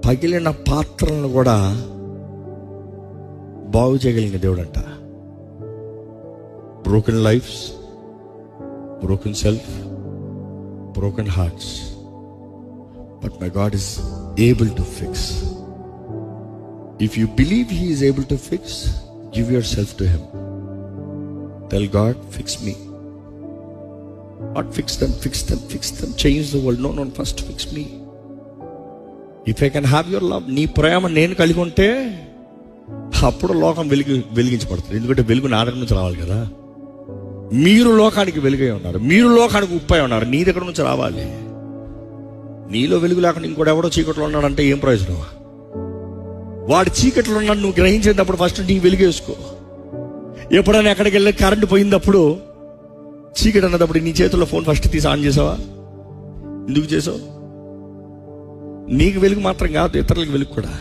పగిలిన పాత్రలను కూడా బాగు చేయగలిగిన దేవుడు అంట. Broken lives, broken self, broken hearts, but my God is able to fix. If you believe he is able to fix, give yourself to him. Tell God, fix me. Not fix them, change the world. No, first fix me. If I can have your love, నీ ప్రేమ నేను కలిగి ఉంటే అప్పుడు లోకం వెలిగించబడుతుంది. ఎందుకంటే వెలుగు నా దగ్గర నుంచి రావాలి కదా. మీరు లోకానికి వెలుగై ఉన్నారు, మీరు లోకానికి ఉప్పై ఉన్నారు. నీ దగ్గర నుంచి రావాలి. నీలో వెలుగు లేకుండా ఇంకోటి ఎవడో చీకట్లో ఉన్నాడంటే ఏం ప్రయోజనం? వాడు చీకట్లో ఉన్నాడు నువ్వు గ్రహించేటప్పుడు ఫస్ట్ నీ వెలుగేసుకో. ఎప్పుడైనా ఎక్కడికి వెళ్ళి కరెంటు పోయినప్పుడు, చీకటి అన్నప్పుడు నీ చేతుల్లో ఫోన్ ఫస్ట్ తీసి ఆన్ చేసావా? ఎందుకు చేసావు? నీకు వెలుగు మాత్రం కాదు, ఇతరులకు వెలుగు కూడా.